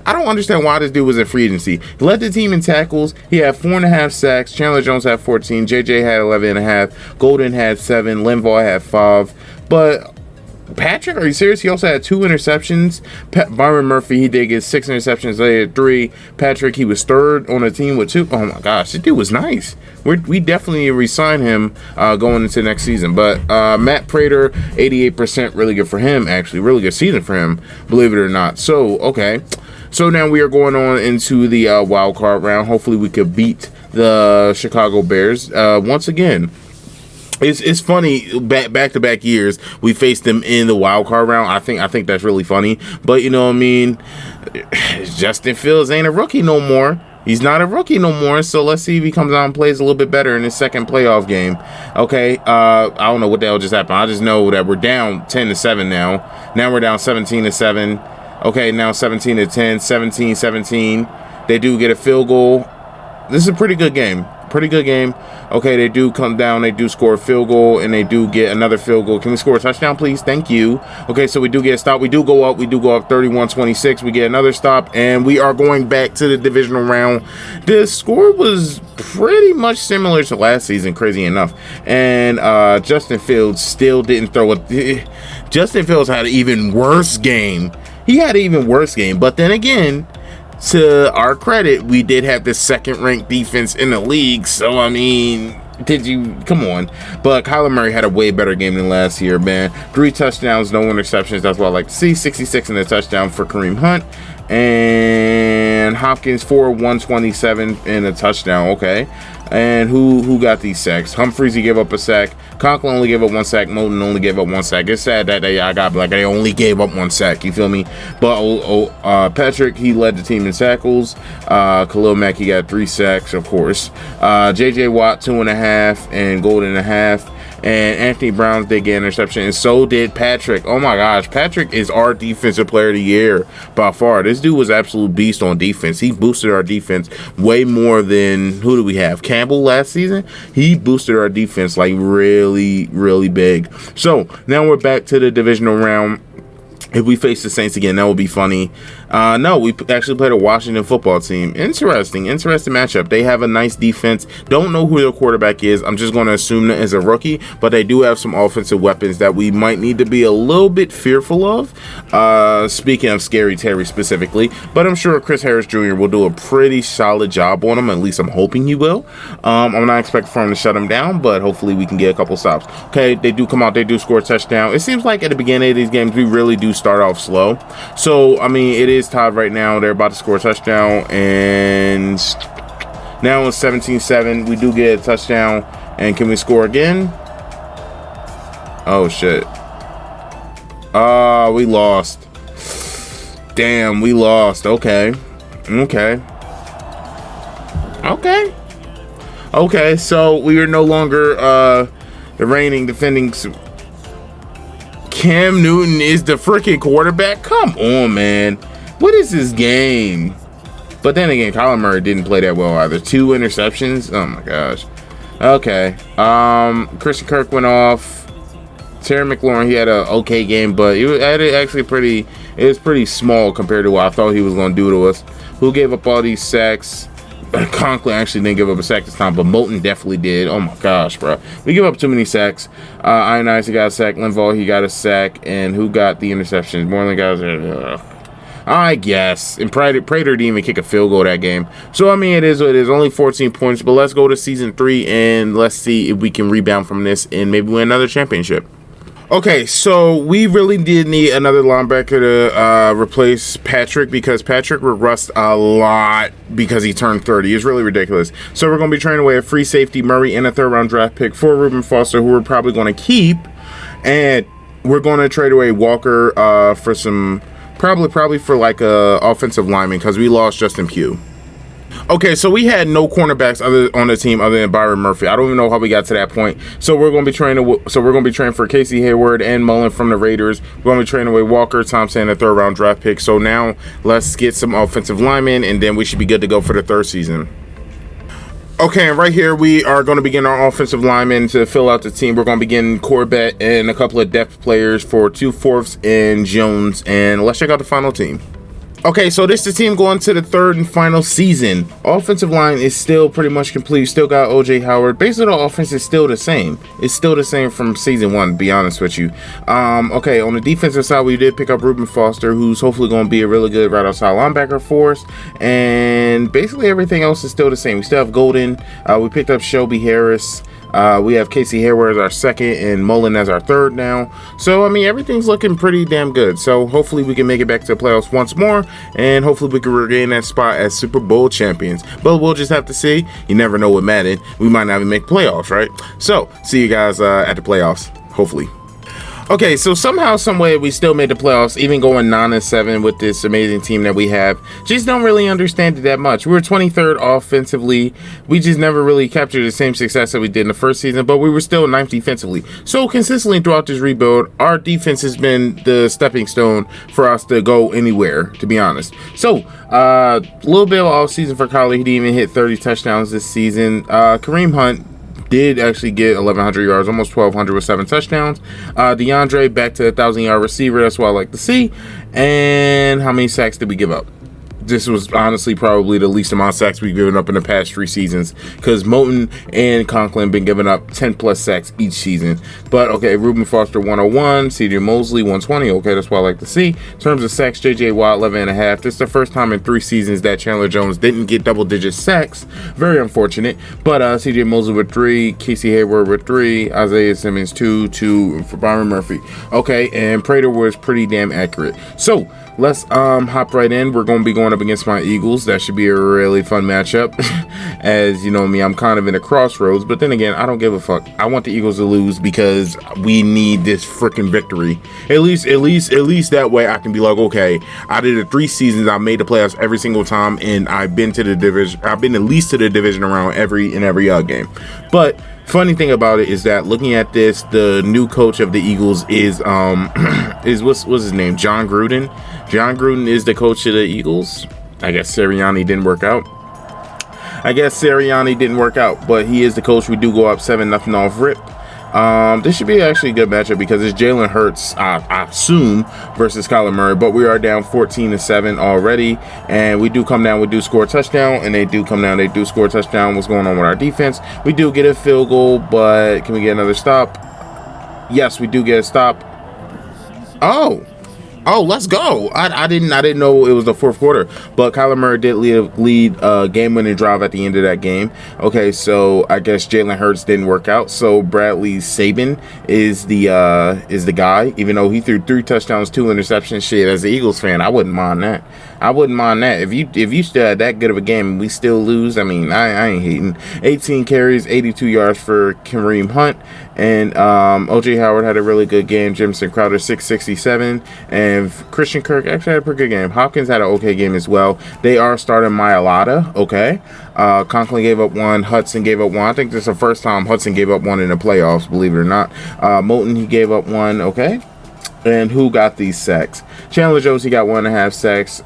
I don't understand why this dude was in free agency. He led the team in tackles. He had 4.5 sacks. Chandler Jones had 14. JJ had 11.5. Golden had 7. Linval had 5. But Patrick, are you serious? He also had 2 interceptions. Byron Murphy, he did get 6 interceptions. They had 3. Patrick, he was 3rd on the team with 2. Oh my gosh, this dude was nice. We definitely re-sign him going into next season. But Matt Prater, 88%, really good for him, actually. Really good season for him, believe it or not. So, okay. So now we are going on into the wild card round. Hopefully we could beat the Chicago Bears once again. It's funny, back-to-back years we faced them in the wild card round. I think that's really funny. But you know what I mean, Justin Fields ain't a rookie no more. He's not a rookie no more, so let's see if he comes out and plays a little bit better in his second playoff game. Okay, I don't know what the hell just happened. I just know that we're down 10-7 now. Now we're down 17-7. Okay, now 17-10, 17-17. They do get a field goal. This is a pretty good game. Pretty good game. Okay, they do come down. They do score a field goal, and they do get another field goal. Can we score a touchdown, please? Thank you. Okay, so we do get a stop. We do go up. We do go up 31-26. We get another stop, and we are going back to the divisional round. The score was pretty much similar to last season, crazy enough. And Justin Fields still didn't throw it. Justin Fields had an even worse game. He had an even worse game, but then again, to our credit, we did have the 2nd-ranked defense in the league, so I mean, come on. But Kyler Murray had a way better game than last year, man. 3 touchdowns, no interceptions. That's what I like to see. 66 in the touchdown for Kareem Hunt. And Hopkins 127 in a touchdown. Okay. And who got these sacks? Humphreys, he gave up a sack. Conklin only gave up 1 sack. Moton only gave up 1 sack. It's sad that they only gave up 1 sack. You feel me? But Patrick, he led the team in tackles. Khalil Mack, he got 3 sacks, of course. JJ Watt 2.5 and Golden 1.5. And Anthony Brown did get an interception, and so did Patrick. Oh my gosh, Patrick is our defensive player of the year by far. This dude was absolute beast on defense. He boosted our defense way more than, who do we have? Campbell last season? He boosted our defense like really, really big. So now we're back to the divisional round. If we face the Saints again, that would be funny. No, we actually played a Washington football team. Interesting matchup. They have a nice defense. Don't know who their quarterback is. I'm just going to assume that as a rookie, but they do have some offensive weapons that we might need to be a little bit fearful of. Speaking of Scary Terry specifically, but I'm sure Chris Harris Jr. will do a pretty solid job on him. At least I'm hoping he will. I'm not expecting for him to shut him down, but hopefully we can get a couple stops. Okay, they do come out. They do score a touchdown. It seems like at the beginning of these games, we really do start off slow. So, I mean, it is tied right now. They're about to score a touchdown, and now it's 17-7. We do get a touchdown, and can we score again? Oh, shit. We lost. Damn, we lost. Okay, so we are no longer the reigning defending. Cam Newton is the freaking quarterback? Come on, man. What is this game? But then again, Kyler Murray didn't play that well either. 2 interceptions? Oh my gosh. Okay. Christian Kirk went off. Terry McLaurin, he had an okay game, but it was pretty small compared to what I thought he was going to do to us. Who gave up all these sacks? Conklin actually didn't give up a sack this time, but Moulton definitely did. Oh my gosh, bro. We give up too many sacks. Ionize, he got a sack. Linval, he got a sack. And who got the interceptions? Moreland guys. I guess. And Prater didn't even kick a field goal that game. So, I mean, it is what it is. Only 14 points. But let's go to season 3 and let's see if we can rebound from this and maybe win another championship. Okay, so we really did need another linebacker to replace Patrick because Patrick regressed a lot because he turned 30. It's really ridiculous. So we're going to be trading away a free safety, Murry, and a third-round draft pick for Reuben Foster, who we're probably going to keep. And we're going to trade away Walker for some, probably for like a offensive lineman because we lost Justin Pugh. Okay, so we had no cornerbacks on the team other than Byron Murphy. I don't even know how we got to that point. So we're going to be trading for Casey Hayward and Mullen from the Raiders. We're going to be trading away Walker, Thompson, and a third-round draft pick. So now let's get some offensive linemen, and then we should be good to go for the third season. Okay, and right here we are going to begin our offensive linemen to fill out the team. We're going to begin Corbett and a couple of depth players for 2/4 and Jones, and let's check out the final team. Okay, so this is the team going to the third and final season. Offensive line is still pretty much complete. Still got O.J. Howard. Basically, the offense is still the same. It's still the same from season 1, to be honest with you. Okay, on the defensive side, we did pick up Reuben Foster, who's hopefully going to be a really good right outside linebacker for us. And basically, everything else is still the same. We still have Golden. We picked up Shelby Harris. We have Casey Hayward as our second and Mullen as our third now. So, I mean, everything's looking pretty damn good. So, hopefully we can make it back to the playoffs once more. And hopefully we can regain that spot as Super Bowl champions. But we'll just have to see. You never know with Madden. We might not even make playoffs, right? So, see you guys at the playoffs. Hopefully. Okay, so somehow, some way, we still made the playoffs, even going 9-7 with this amazing team that we have. Just don't really understand it that much. We were 23rd offensively. We just never really captured the same success that we did in the first season, but we were still 9th defensively. So consistently throughout this rebuild, our defense has been the stepping stone for us to go anywhere, to be honest. So, a little bit of off season for Kyler. He didn't even hit 30 touchdowns this season. Kareem Hunt did actually get 1,100 yards, almost 1,200 with 7 touchdowns. DeAndre back to 1,000-yard receiver. That's what I like to see. And how many sacks did we give up? This was honestly probably the least amount of sacks we've given up in the past 3 seasons because Moulton and Conklin been giving up 10+ sacks each season. But okay, Reuben Foster 101, CJ Mosley 120. Okay, that's what I like to see. In terms of sacks, JJ Watt 11.5. This is the first time in 3 seasons that Chandler Jones didn't get double-digit sacks. Very unfortunate. But CJ Mosley with 3, Casey Hayward with 3, Isaiah Simmons 2 for Byron Murphy. Okay, and Prater was pretty damn accurate. So let's hop right in. We're going to be going up against my Eagles. That should be a really fun matchup. As you know me, I'm kind of in a crossroads, but then again, I don't give a fuck. I want the Eagles to lose because we need this freaking victory. At least that way I can be like, okay, out of the 3 seasons I made the playoffs every single time, and I've been to the division. I've been at least to the division round every game. But funny thing about it is that looking at this, the new coach of the Eagles is what's his name? John Gruden. John Gruden is the coach of the Eagles. I guess Sirianni didn't work out. But he is the coach. We do go up 7-0 off rip. This should be actually a good matchup because it's Jalen Hurts, I assume, versus Kyler Murray. But we are down 14-7 already, and we do come down. We do score a touchdown, and they do come down. They do score a touchdown. What's going on with our defense? We do get a field goal, but can we get another stop? Yes, we do get a stop. Oh, let's go. I didn't know it was the 4th quarter, but Kyler Murray did lead a game-winning drive at the end of that game. Okay, so I guess Jalen Hurts didn't work out. So Bradley Sabin is the guy, even though he threw 3 touchdowns, 2 interceptions. Shit, as an Eagles fan, I wouldn't mind that. If you still had that good of a game and we still lose, I mean, I ain't hating. 18 carries, 82 yards for Kareem Hunt. And O.J. Howard had a really good game. Jamison Crowder, 667. And Christian Kirk actually had a pretty good game. Hopkins had an okay game as well. They are starting Mailata, okay. Conklin gave up 1. Hudson gave up 1. I think this is the first time Hudson gave up 1 in the playoffs, believe it or not. Moulton, he gave up 1, okay. And who got these sacks? Chandler Jones, he got 1.5 sacks.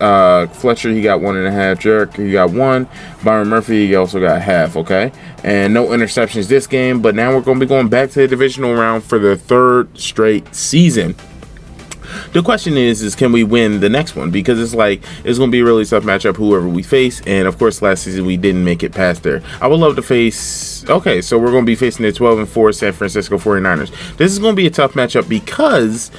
Fletcher, he got 1.5. Jarek, he got 1. Byron Murphy, he also got half, okay? And no interceptions this game, but now we're going to be going back to the divisional round for the 3rd straight season. The question is can we win the next one? Because it's going to be a really tough matchup whoever we face. And of course, last season we didn't make it past there. I would love to face. Okay, so we're going to be facing the 12-4 San Francisco 49ers. This is going to be a tough matchup because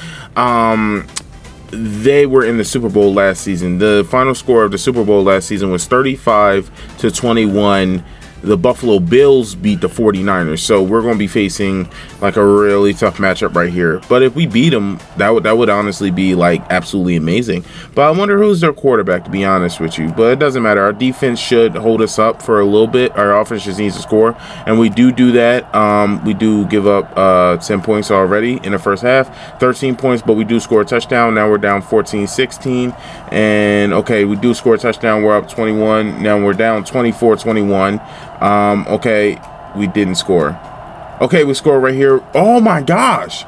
they were in the Super Bowl last season. The final score of the Super Bowl last season was 35-21. The Buffalo Bills beat the 49ers, so we're going to be facing like a really tough matchup right here. But if we beat them, that would honestly be like absolutely amazing. But I wonder who's their quarterback, to be honest with you. But it doesn't matter. Our defense should hold us up for a little bit. Our offense just needs to score, and we do that. We do give up 10 points already in the first half, 13 points, but we do score a touchdown. Now we're down 14-16, and okay, we do score a touchdown. We're up 21. Now we're down 24-21. Okay, we didn't score. Okay, we score right here. Oh my gosh.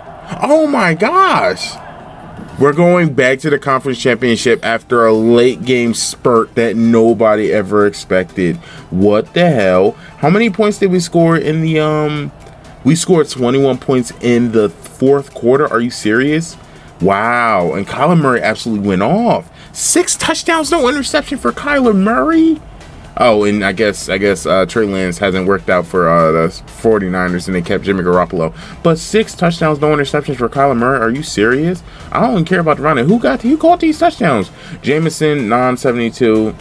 We're going back to the conference championship after a late game spurt that nobody ever expected. What the hell? How many points did we score in the we scored 21 points in the 4th quarter. Are you serious? Wow. And Kyler Murray absolutely went off. 6 touchdowns, no interception for Kyler Murray. Oh, and I guess Trey Lance hasn't worked out for the 49ers, and they kept Jimmy Garoppolo. But 6 touchdowns, no interceptions for Kyler Murray. Are you serious? I don't even care about the running. Who caught these touchdowns? Jameson, 972.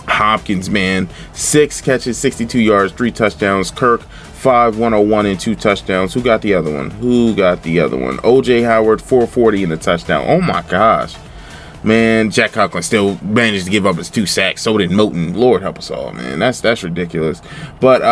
Hopkins, man, 6 catches, 62 yards, 3 touchdowns. Kirk, 5, 101 and 2 touchdowns. Who got the other one? OJ Howard, 440 and a touchdown. Oh my gosh. Man, Jack Conklin still managed to give up his 2 sacks. So did Moton. Lord help us all, man. That's ridiculous. But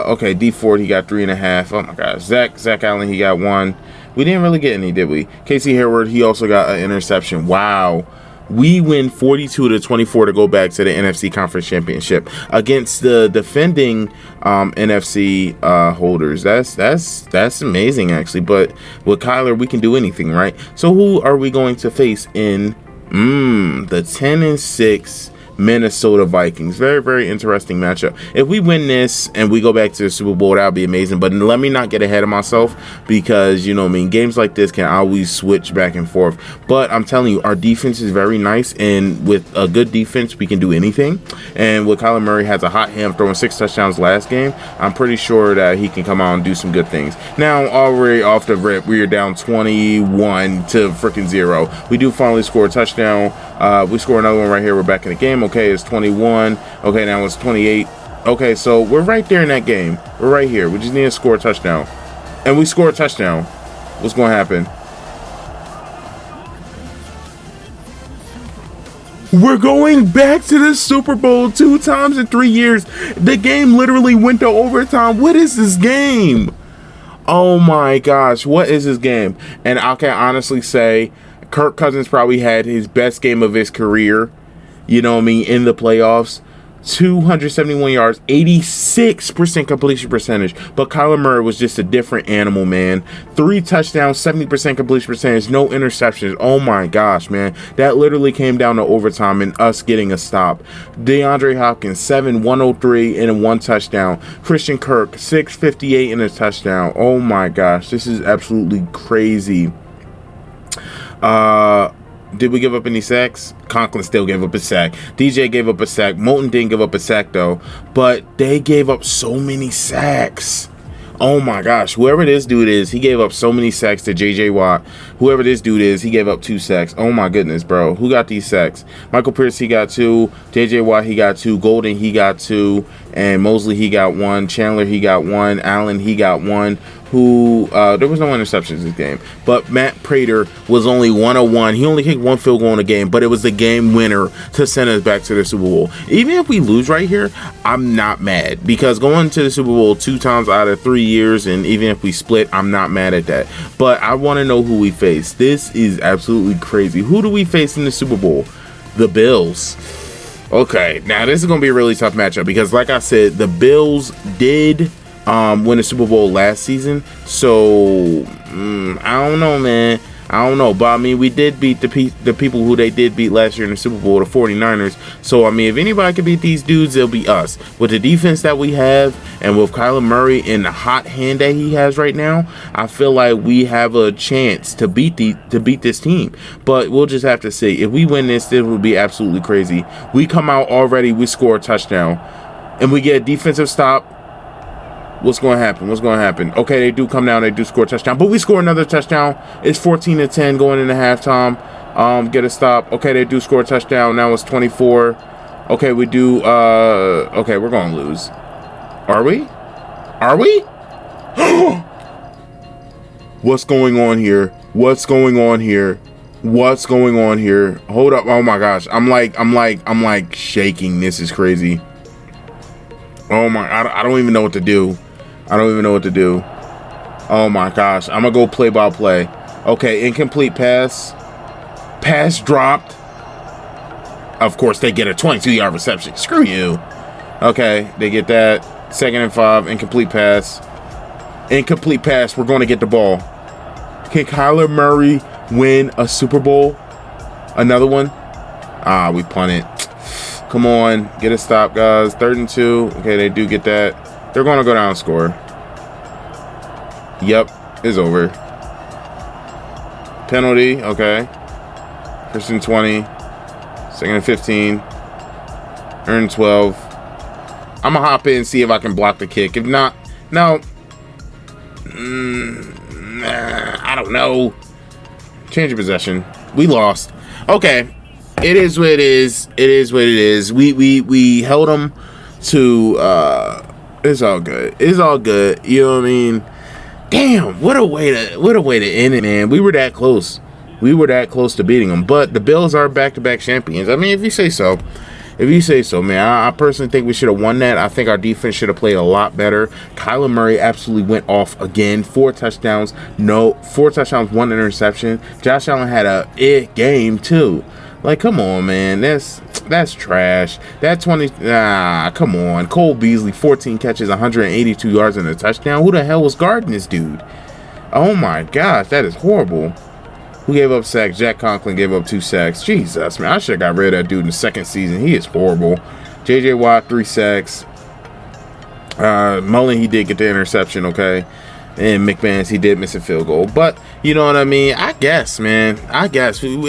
okay, D Ford, he got 3.5. Oh my gosh. Zach Allen, he got 1. We didn't really get any, did we? Casey Hayward, he also got an interception. Wow. We win 42-24 to go back to the NFC Conference Championship against the defending NFC holders. That's amazing, actually. But with Kyler, we can do anything, right? So who are we going to face in the 10-6 Minnesota Vikings? Very, very interesting matchup. If we win this and we go back to the Super Bowl, that would be amazing. But let me not get ahead of myself because, you know what I mean, games like this can always switch back and forth. But I'm telling you, our defense is very nice, and with a good defense, we can do anything. And with Kyler Murray has a hot hand throwing 6 touchdowns last game, I'm pretty sure that he can come out and do some good things. Now, already off the rip, we are down 21 to freaking 0. We do finally score a touchdown. We score another one right here. We're back in the game. Okay, it's 21. Okay, now it's 28. Okay, so we're right there in that game. We're right here. We just need to score a touchdown. And we score a touchdown. What's going to happen? We're going back to the Super Bowl 2 times in 3 years. The game literally went to overtime. What is this game? Oh my gosh, what is this game? And I can honestly say Kirk Cousins probably had his best game of his career, you know what I mean, in the playoffs. 271 yards, 86% completion percentage. But Kyler Murray was just a different animal, man. 3 touchdowns, 70% completion percentage, no interceptions. Oh my gosh, man. That literally came down to overtime and us getting a stop. DeAndre Hopkins, 103 and 1 touchdown. Christian Kirk, 658 and a touchdown. Oh my gosh, this is absolutely crazy. Did we give up any sacks? Conklin still gave up a sack. DJ gave up a sack. Moton didn't give up a sack, though. But they gave up so many sacks. Oh, my gosh. Whoever this dude is, he gave up so many sacks to J.J. Watt. Whoever this dude is, he gave up 2 sacks. Oh, my goodness, bro. Who got these sacks? Michael Pierce, he got 2. J.J. Watt, he got 2. Golden, he got 2. And Mosley, he got 1. Chandler, he got 1. Allen, he got 1. There was no interceptions this game, but Matt Prater was only 101. He only kicked 1 field goal in the game, but it was the game winner to send us back to the Super Bowl. Even if we lose right here, I'm not mad, because going to the Super Bowl 2 times out of 3 years, and even if we split, I'm not mad at that. But I want to know who we face. This is absolutely crazy. Who do we face in the Super Bowl? The Bills. Okay, now this is going to be a really tough matchup, because like I said, the Bills did win the Super Bowl last season. So I don't know, man. I don't know, but I mean, we did beat the people who they did beat last year in the Super Bowl, the 49ers. So, I mean, if anybody can beat these dudes, it'll be us. With the defense that we have, and with Kyler Murray in the hot hand that he has right now, I feel like we have a chance to beat this team. But we'll just have to see. If we win this would be absolutely crazy. We come out already, we score a touchdown, and we get a defensive stop. What's going to happen? What's going to happen? Okay, they do come down. They do score a touchdown. But we score another touchdown. It's 14-10 going into halftime. Get a stop. Okay, they do score a touchdown. Now it's 24. Okay, we do. Okay, we're going to lose. Are we? Are we? What's going on here? What's going on here? What's going on here? Hold up. Oh, my gosh. I'm like shaking. This is crazy. Oh, my. I don't even know what to do. I don't even know what to do. Oh my gosh. I'm going to go play by play. Okay, incomplete pass. Pass dropped. Of course, they get a 22-yard reception. Screw you. Okay, they get that. 2nd and 5. Incomplete pass. Incomplete pass. We're going to get the ball. Can Kyler Murray win a Super Bowl? Another one? Ah, we punt it. Come on. Get a stop, guys. 3rd and 2. Okay, they do get that. They're going to go down and score. Yep, it's over. Penalty, okay. 1st and 20. 2nd and 15. 3rd and 12. I'm going to hop in and see if I can block the kick. If not, no. I don't know. Change of possession. We lost. Okay. It is what it is. It is what it is. We held them to... It's all good. It's all good. You know what I mean? Damn, what a way to end it, man. We were that close. We were that close to beating them. But the Bills are back-to-back champions. I mean, if you say so. If you say so, man. I personally think we should have won that. I think our defense should have played a lot better. Kyler Murray absolutely went off again. 4 touchdowns. 4 touchdowns, 1 interception. Josh Allen had a game, too. Like, come on, man. That's trash. That 20... come on. Cole Beasley, 14 catches, 182 yards and a touchdown. Who the hell was guarding this dude? Oh, my gosh. That is horrible. Who gave up sacks? Jack Conklin gave up 2 sacks. Jesus, man. I should have got rid of that dude in the 2nd season. He is horrible. J.J. Watt, 3 sacks. Mullen, he did get the interception, okay? And McMahon's, he did miss a field goal. But, you know what I mean? I guess, man. I guess the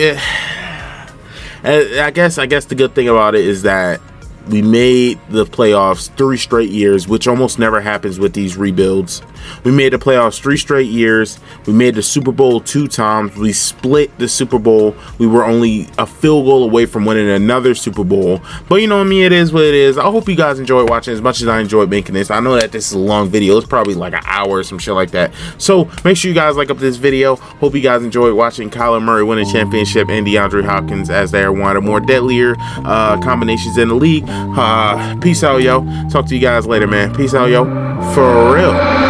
good thing about it is that we made the playoffs 3 straight years, which almost never happens with these rebuilds. We made the playoffs 3 straight years. We made the Super Bowl 2 times. We split the Super Bowl. We were only a field goal away from winning another Super Bowl. But you know what I mean? It is what it is. I hope you guys enjoyed watching as much as I enjoyed making this. I know that this is a long video. It's probably like an hour or some shit like that. So make sure you guys like up this video. Hope you guys enjoyed watching Kyler Murray win a championship and DeAndre Hopkins as they are one of the more deadlier combinations in the league. Peace out, yo. Talk to you guys later, man. Peace out, yo. For real.